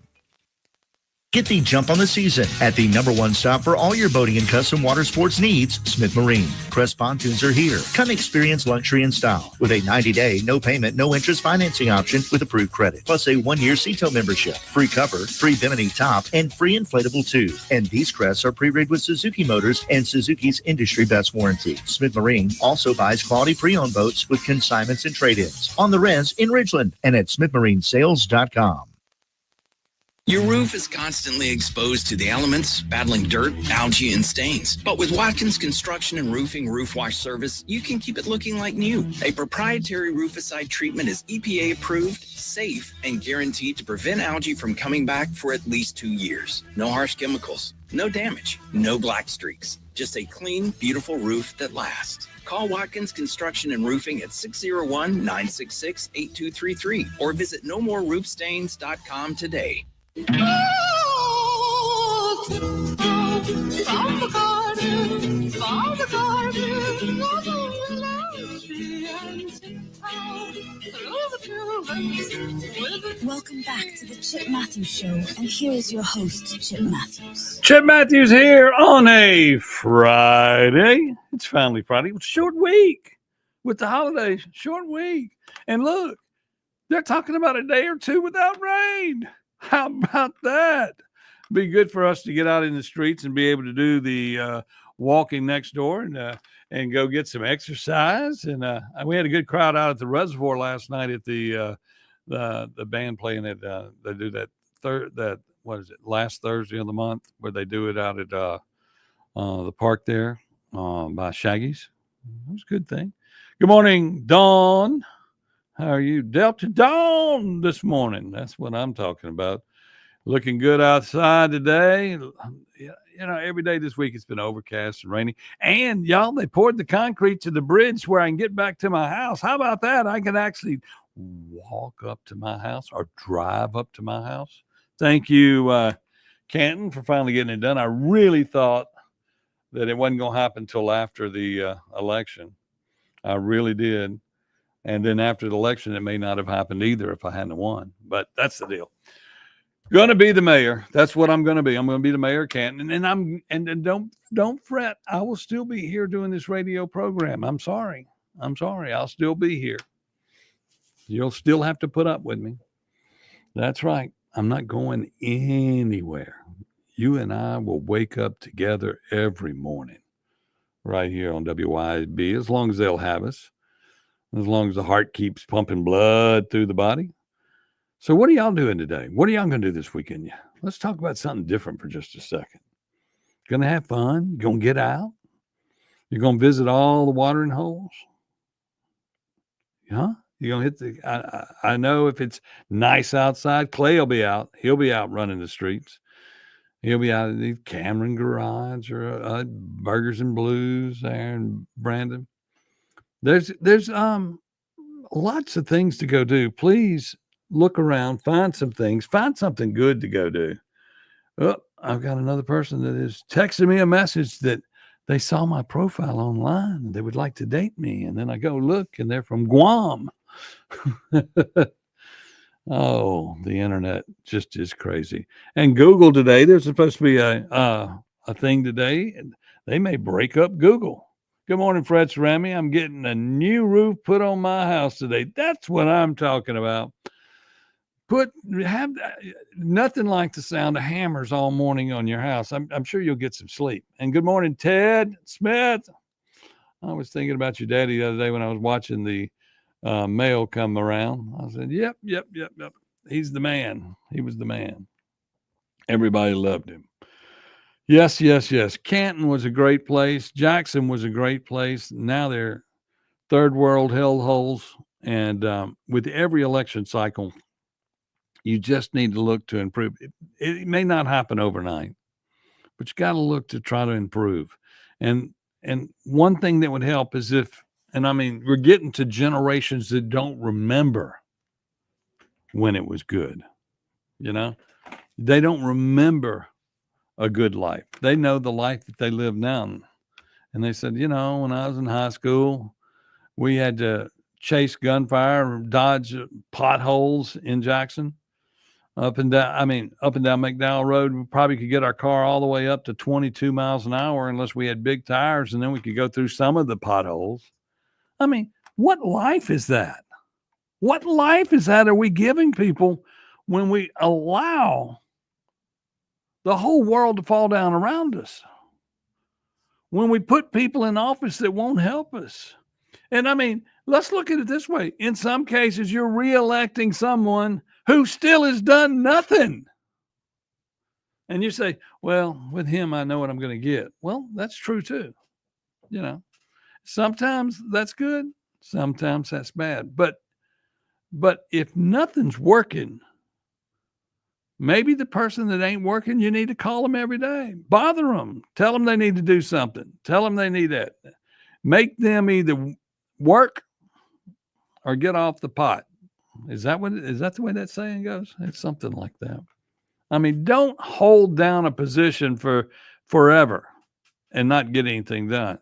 Get the jump on the season at the #1 stop for all your boating and custom water sports needs, Smith Marine. Crest Pontoons are here. Come experience luxury and style with a 90-day, no payment, no interest financing option with approved credit. Plus a 1-year Seato membership, free cover, free Bimini top, and free inflatable tube. And these crests are pre-rigged with Suzuki motors and Suzuki's industry best warranty. Smith Marine also buys quality pre-owned boats with consignments and trade-ins on the res in Ridgeland and at smithmarinesales.com. Your roof is constantly exposed to the elements, battling dirt, algae, and stains. But with Watkins Construction and Roofing Roof Wash Service, you can keep it looking like new. A proprietary rooficide treatment is EPA approved, safe, and guaranteed to prevent algae from coming back for at least 2 years. No harsh chemicals, no damage, no black streaks. Just a clean, beautiful roof that lasts. Call Watkins Construction and Roofing at 601-966-8233 or visit nomoreroofstains.com today. Welcome back to the Chip Matthews Show, and here is your host, Chip Matthews. Chip Matthews here on a Friday. It's finally Friday. It's a short week with the holidays. Short week. And look, they're talking about a day or two without rain. How about that? Be good for us to get out in the streets and be able to do the walking next door and go get some exercise. And we had a good crowd out at the Reservoir last night at the band playing it. They do that last Thursday of the month where they do it out at the park there by Shaggy's. It was a good thing. Good morning, Dawn. How are you? Delta Dawn this morning. That's what I'm talking about. Looking good outside today. You know, every day this week it's been overcast and rainy. And, y'all, they poured the concrete to the bridge where I can get back to my house. How about that? I can actually walk up to my house or drive up to my house. Thank you, Canton, for finally getting it done. I really thought that it wasn't going to happen until after the election. I really did. And then after the election, it may not have happened either if I hadn't won. But that's the deal. Going to be the mayor. That's what I'm going to be. I'm going to be the mayor of Canton. And don't fret. I will still be here doing this radio program. I'm sorry. I'll still be here. You'll still have to put up with me. That's right. I'm not going anywhere. You and I will wake up together every morning right here on WYB, as long as they'll have us. As long as the heart keeps pumping blood through the body. So what are y'all doing today? What are y'all going to do this weekend? Yeah, let's talk about something different for just a second. Going to have fun? You're going to get out? You're going to visit all the watering holes? Huh? You're going to hit I know if it's nice outside, Clay will be out. He'll be out running the streets. He'll be out at the Cameron Garage or Burgers and Blues there in Brandon. There's lots of things to go do. Please look around, find some things, find something good to go do. Oh, I've got another person that is texting me a message that they saw my profile online and they would like to date me. And then I go look and they're from Guam. Oh, the internet just is crazy. And Google today, there's supposed to be a thing today. And they may break up Google. Good morning, Fred Cerami. I'm getting a new roof put on my house today. That's what I'm talking about. Have nothing like the sound of hammers all morning on your house. I'm sure you'll get some sleep. And good morning, Ted Smith. I was thinking about your daddy the other day when I was watching the mail come around. I said, yep. He's the man. He was the man. Everybody loved him. Yes. Canton was a great place. Jackson was a great place. Now they're third world hellholes. And with every election cycle, you just need to look to improve. It may not happen overnight, but you got to look to try to improve. And one thing that would help is we're getting to generations that don't remember when it was good. They don't remember a good life. They know the life that they live now. And they said, when I was in high school, we had to chase gunfire, dodge potholes in Jackson. Up and down McDowell Road, we probably could get our car all the way up to 22 miles an hour unless we had big tires, and then we could go through some of the potholes. What life is that? What life is that are we giving people when we allow the whole world to fall down around us? When we put people in office that won't help us? And let's look at it this way. In some cases, you're reelecting someone who still has done nothing. And you say, well, with him, I know what I'm going to get. Well, that's true too. Sometimes that's good. Sometimes that's bad. But if nothing's working, maybe the person that ain't working, you need to call them every day. Bother them. Tell them they need to do something. Tell them they need that. Make them either work or get off the pot. Is that the way that saying goes? It's something like that. Don't hold down a position for forever and not get anything done.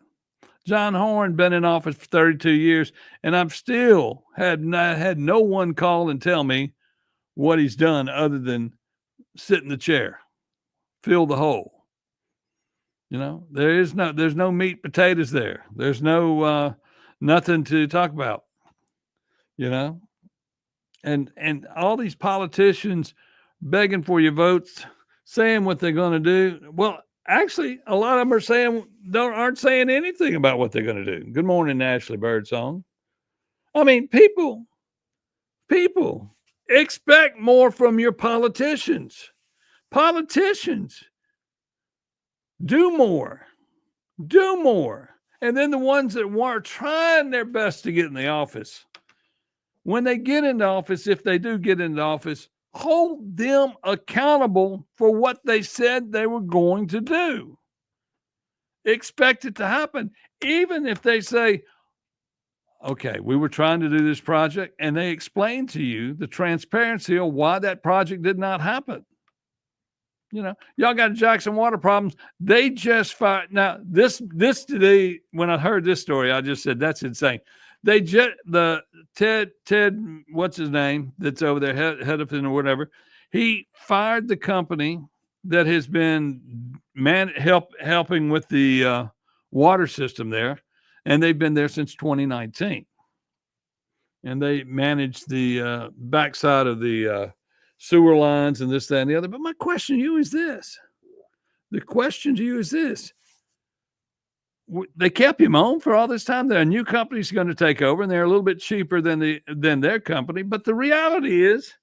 John Horn been in office for 32 years, and I've still had no one call and tell me what he's done other than sit in the chair, fill the hole. There's no meat, potatoes there. There's no nothing to talk about. And all these politicians begging for your votes, saying what they're going to do. Well, actually, a lot of them aren't saying anything about what they're going to do. Good morning, Ashley Birdsong. People expect more from your politicians. Politicians, do more. And then the ones that are trying their best to get in the office, when they get into office, if they do get into office, hold them accountable for what they said they were going to do. Expect it to happen. Even if they say, okay, we were trying to do this project, and they explain to you the transparency of why that project did not happen. Y'all got Jackson water problems. They just fired. Now, this today, when I heard this story, I just said, that's insane. The Ted, what's his name? That's over there, head of it or whatever. He fired the company that has been helping with the water system there, and they've been there since 2019. And they manage the backside of the sewer lines and this, that, and the other. But my question to you is this. They kept him on for all this time. A new company's going to take over, and they're a little bit cheaper than their company. But the reality is,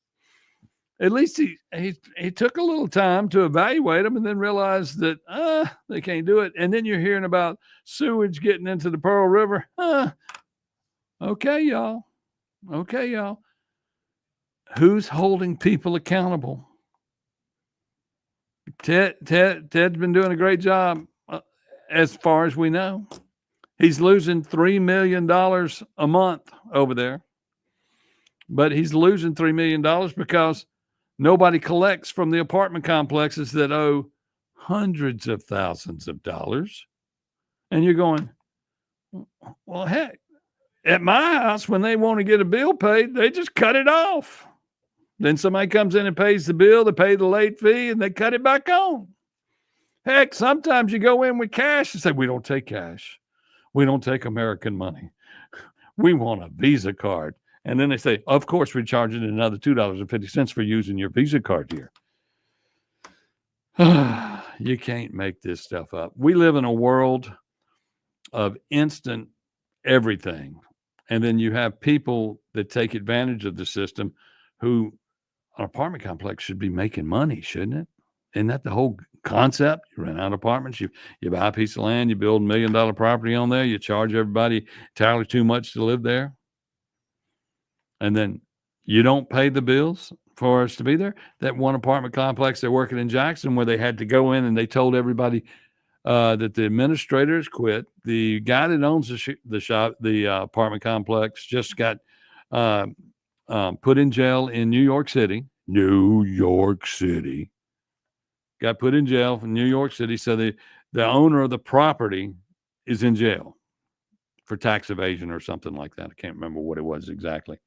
At least he took a little time to evaluate them and then realized that they can't do it. And then you're hearing about sewage getting into the Pearl River. Okay, y'all. Who's holding people accountable? Ted's been doing a great job as far as we know. He's losing $3 million a month over there. But he's losing $3 million because nobody collects from the apartment complexes that owe hundreds of thousands of dollars. And you're going, well, heck, at my house, when they want to get a bill paid, they just cut it off. Then somebody comes in and pays the bill, they pay the late fee, and they cut it back on. Heck, sometimes you go in with cash and say, we don't take cash. We don't take American money. We want a Visa card. And then they say, of course, we're charging another $2.50 for using your Visa card here. You can't make this stuff up. We live in a world of instant everything. And then you have people that take advantage of the system who, an apartment complex should be making money, shouldn't it? Isn't that the whole concept? You rent out apartments, you buy a piece of land, you build $1 million property on there, you charge everybody entirely too much to live there. And then you don't pay the bills for us to be there. That one apartment complex they're working in Jackson where they had to go in and they told everybody that the administrators quit. The guy that owns the apartment complex just got put in jail in New York City. Got put in jail from New York City. So the owner of the property is in jail for tax evasion or something like that. I can't remember what it was exactly.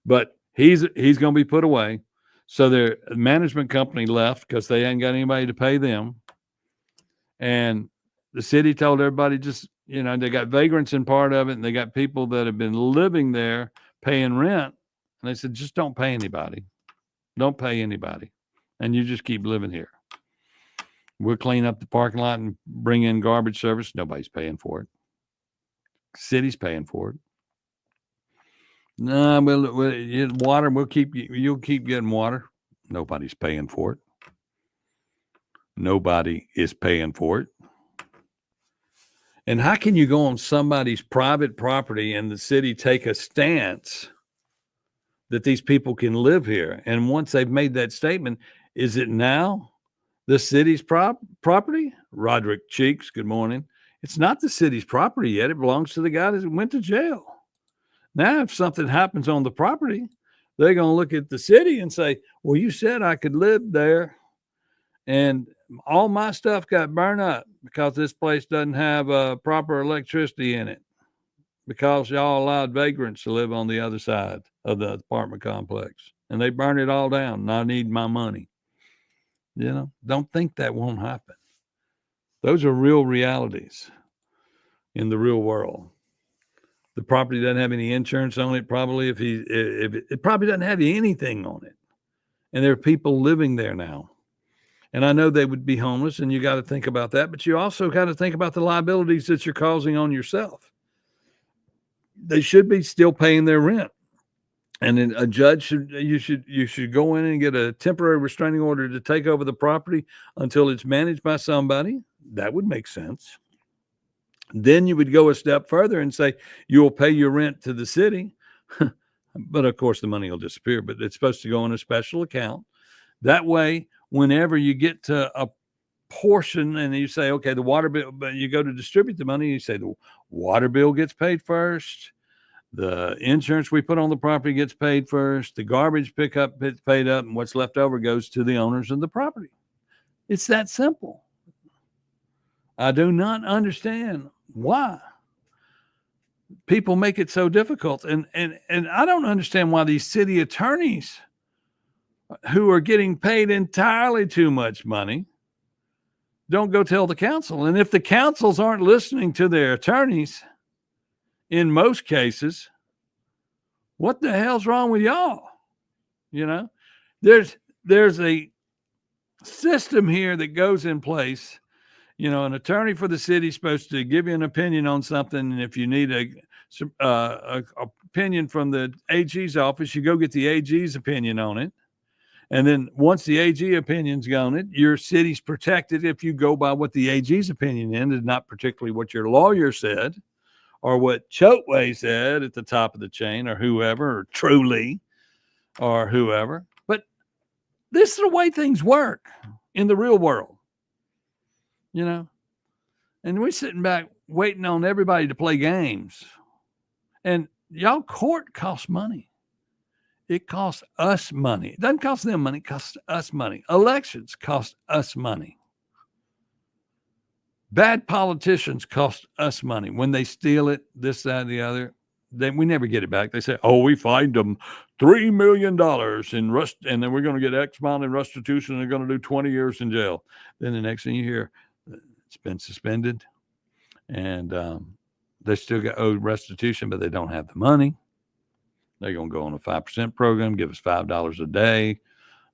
But he's going to be put away. So their management company left because they ain't got anybody to pay them. And the city told everybody they got vagrants in part of it, and they got people that have been living there paying rent. And they said, just don't pay anybody. Don't pay anybody. And you just keep living here. We'll clean up the parking lot and bring in garbage service. Nobody's paying for it. City's paying for it. No, water. You'll keep getting water. Nobody's paying for it. Nobody is paying for it. And how can you go on somebody's private property and the city take a stance that these people can live here? And once they've made that statement, is it now the city's property? Roderick Cheeks, good morning. It's not the city's property yet. It belongs to the guy that went to jail. Now, if something happens on the property, they're going to look at the city and say, well, you said I could live there, and all my stuff got burned up because this place doesn't have proper electricity in it because y'all allowed vagrants to live on the other side of the apartment complex, and they burned it all down, and I need my money. Don't think that won't happen. Those are real realities in the real world. The property doesn't have any insurance on it. Probably if it probably doesn't have anything on it. And there are people living there now. And I know they would be homeless, and you got to think about that, but you also got to think about the liabilities that you're causing on yourself. They should be still paying their rent. And then a judge should go in and get a temporary restraining order to take over the property until it's managed by somebody. That would make sense. Then you would go a step further and say, you'll pay your rent to the city. But of course the money will disappear, but it's supposed to go in a special account. That way, whenever you get to a portion and you say, okay, the water bill, but you go to distribute the money, you say the water bill gets paid first. The insurance we put on the property gets paid first. The garbage pickup gets paid up, and what's left over goes to the owners of the property. It's that simple. I do not understand why people make it so difficult. And I don't understand why these city attorneys who are getting paid entirely too much money don't go tell the council. And if the councils aren't listening to their attorneys, in most cases, what the hell's wrong with y'all? There's a system here that goes in place. An attorney for the city is supposed to give you an opinion on something. And if you need a opinion from the AG's office, you go get the AG's opinion on it. And then once the AG opinion's gone, your city's protected if you go by what the AG's opinion is, and not particularly what your lawyer said or what Chotway said at the top of the chain or whoever, or Truly or whoever. But this is the way things work in the real world, you know. And we're sitting back waiting on everybody to play games. And y'all, court costs money. It costs us money. It doesn't cost them money. It costs us money. Elections cost us money. Bad politicians cost us money. When they steal it, this, that, and the other, we never get it back. They say, oh, we fined them $3 million and then we're going to get X amount in restitution and they're going to do 20 years in jail. Then the next thing you hear, it's been suspended and they still got owed restitution, but they don't have the money. They're going to go on a 5% program, give us $5 a day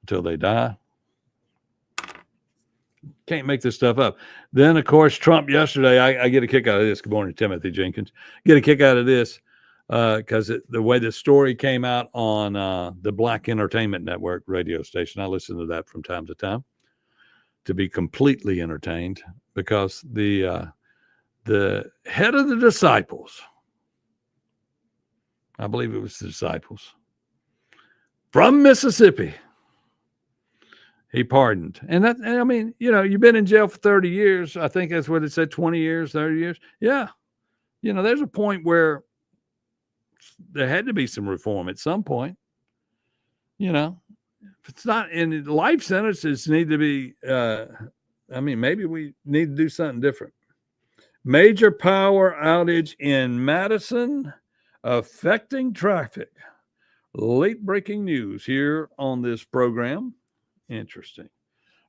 until they die. Can't make this stuff up. Then, of course, Trump yesterday, I get a kick out of this. Good morning, Timothy Jenkins. Get a kick out of this because the way the story came out on the Black Entertainment Network radio station, I listen to that from time to time to be completely entertained because the head of the disciples, I believe it was the disciples from Mississippi, he pardoned. And that, I mean, you know, you've been in jail for 30 years. I think that's what it said, 20 years, 30 years. Yeah. You know, there's a point where there had to be some reform at some point. You know, if it's not in life sentences need to be, I mean, maybe we need to do something different. Major power outage in Madison affecting traffic. Late breaking news here on this program. Interesting.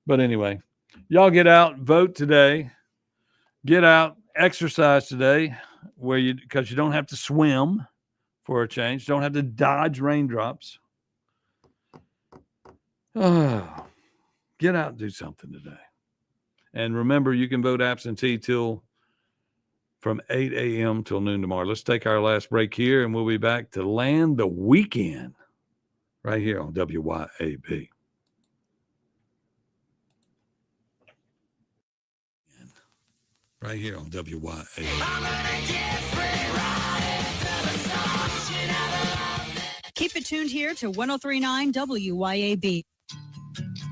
But anyway, y'all get out, vote today, get out, exercise today, because you don't have to swim for a change, don't have to dodge raindrops. Get out and do something today. And remember, you can vote absentee from 8 a.m. till noon tomorrow. Let's take our last break here, and we'll be back to land the weekend right here on WYAB. Right here on WYAB. Keep it tuned here to 103.9 WYAB.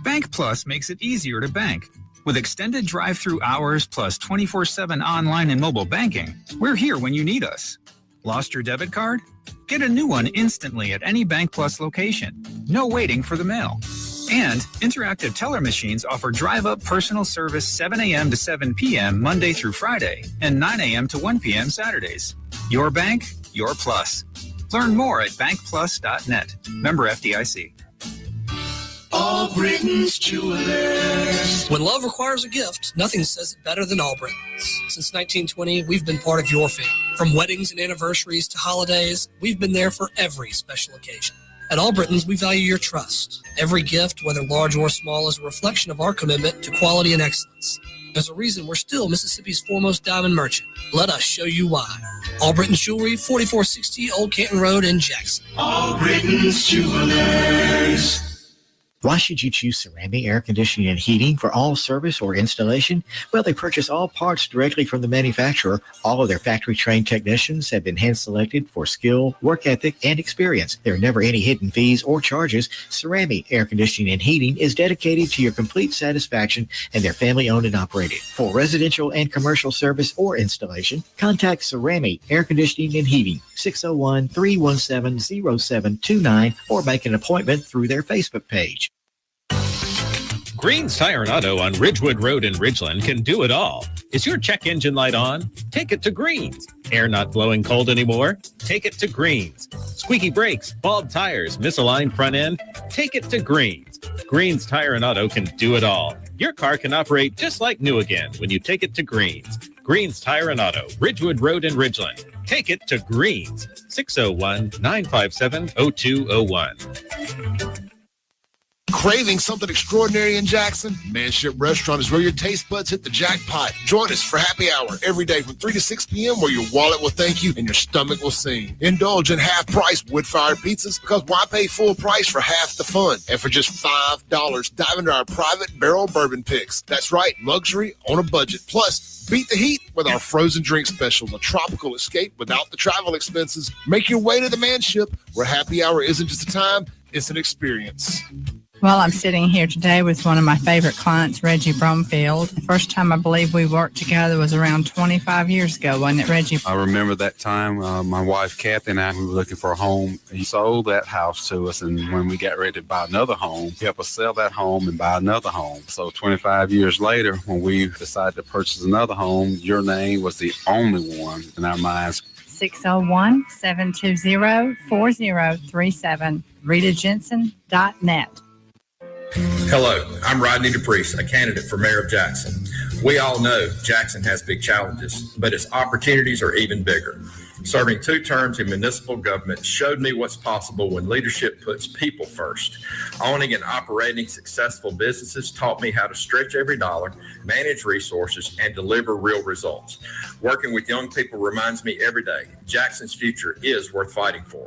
Bank Plus makes it easier to bank. With extended drive-through hours plus 24/7 online and mobile banking, we're here when you need us. Lost your debit card? Get a new one instantly at any Bank Plus location. No waiting for the mail. And interactive teller machines offer drive-up personal service 7 a.m. to 7 p.m. Monday through Friday and 9 a.m. to 1 p.m. Saturdays. Your bank, your plus. Learn more at bankplus.net. Member FDIC. All Britain's Jewelers. When love requires a gift, nothing says it better than All Britain's. Since 1920, we've been part of your family. From weddings and anniversaries to holidays, we've been there for every special occasion. At All Britain's, we value your trust. Every gift, whether large or small, is a reflection of our commitment to quality and excellence. There's a reason we're still Mississippi's foremost diamond merchant. Let us show you why. All Britain's Jewelry, 4460 Old Canton Road in Jackson. All Britain's Jewelers. Why should you choose Ceramic Air Conditioning and Heating for all service or installation? Well, they purchase all parts directly from the manufacturer. All of their factory-trained technicians have been hand-selected for skill, work ethic, and experience. There are never any hidden fees or charges. Ceramic Air Conditioning and Heating is dedicated to your complete satisfaction, and they're family-owned and operated. For residential and commercial service or installation, contact Ceramic Air Conditioning and Heating, 601-317-0729, or make an appointment through their Facebook page. Green's Tire and Auto on Ridgewood Road in Ridgeland can do it all. Is your check engine light on? Take it to Green's. Air not blowing cold anymore? Take it to Green's. Squeaky brakes, bald tires, misaligned front end? Take it to Green's. Green's Tire and Auto can do it all. Your car can operate just like new again when you take it to Green's. Green's Tire and Auto, Ridgewood Road in Ridgeland. Take it to Green's. 601-957-0201. Craving something extraordinary in Jackson? Manship Restaurant is where your taste buds hit the jackpot. Join us for happy hour every day from 3 to 6 p.m. where your wallet will thank you and your stomach will sing. Indulge in half-price wood-fired pizzas because why pay full price for half the fun? And for just $5, dive into our private barrel bourbon picks. That's right, luxury on a budget. Plus, beat the heat with our frozen drink specials, a tropical escape without the travel expenses. Make your way to the Manship, where happy hour isn't just a time, it's an experience. Well, I'm sitting here today with one of my favorite clients, Reggie Brumfield. The first time I believe we worked together was around 25 years ago, wasn't it, Reggie? I remember that time my wife, Kathy, and I we were looking for a home. He sold that house to us, and when we got ready to buy another home, he helped us sell that home and buy another home. So 25 years later, when we decided to purchase another home, your name was the only one in our minds. 601-720-4037, RitaJensen.net. Hello, I'm Rodney DePriest, a candidate for mayor of Jackson. We all know Jackson has big challenges, but its opportunities are even bigger. Serving 2 terms in municipal government showed me what's possible when leadership puts people first. Owning and operating successful businesses taught me how to stretch every dollar, manage resources, and deliver real results. Working with young people reminds me every day, Jackson's future is worth fighting for.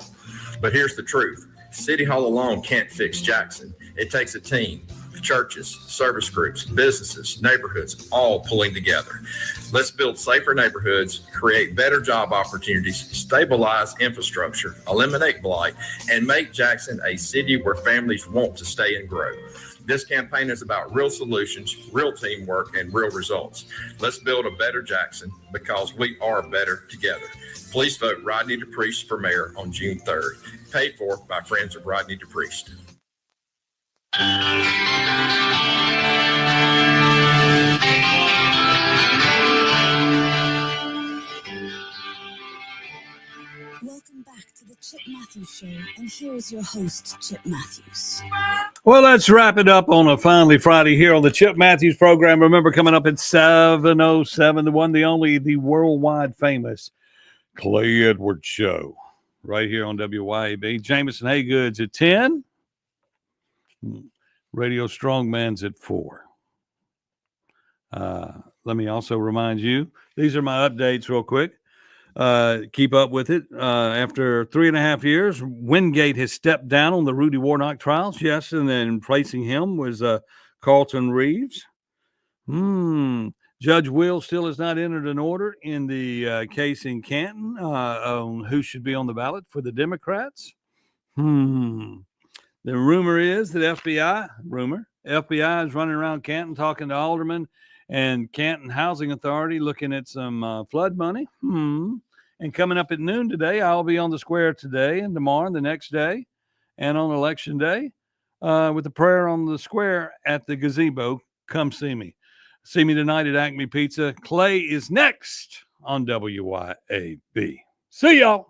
But here's the truth. City Hall alone can't fix Jackson. It takes a team, churches, service groups, businesses, neighborhoods, all pulling together. Let's build safer neighborhoods, create better job opportunities, stabilize infrastructure, eliminate blight, and make Jackson a city where families want to stay and grow. This campaign is about real solutions, real teamwork, and real results. Let's build a better Jackson because we are better together. Please vote Rodney DePriest for mayor on June 3rd. Paid for by Friends of Rodney DePriest. Welcome back to the Chip Matthews Show, and here is your host, Chip Matthews. Well, let's wrap it up on a Finally Friday here on the Chip Matthews program. Remember, coming up at 7:07, the one, the only, the worldwide famous Clay Edwards Show, right here on WYAB. Jameson Haygoods at 10. Radio Strongman's at 4. Let me also remind you, these are my updates real quick. Keep up with it. After 3.5 years, Wingate has stepped down on the Rudy Warnock trials. Yes, and then replacing him was Carlton Reeves. Judge Will still has not entered an order in the case in Canton on who should be on the ballot for the Democrats. The rumor is that FBI is running around Canton talking to aldermen and Canton Housing Authority looking at some flood money. And coming up at noon today, I'll be on the square today and tomorrow and the next day and on Election Day with a prayer on the square at the gazebo. Come see me. See me tonight at Acme Pizza. Clay is next on WYAB. See y'all.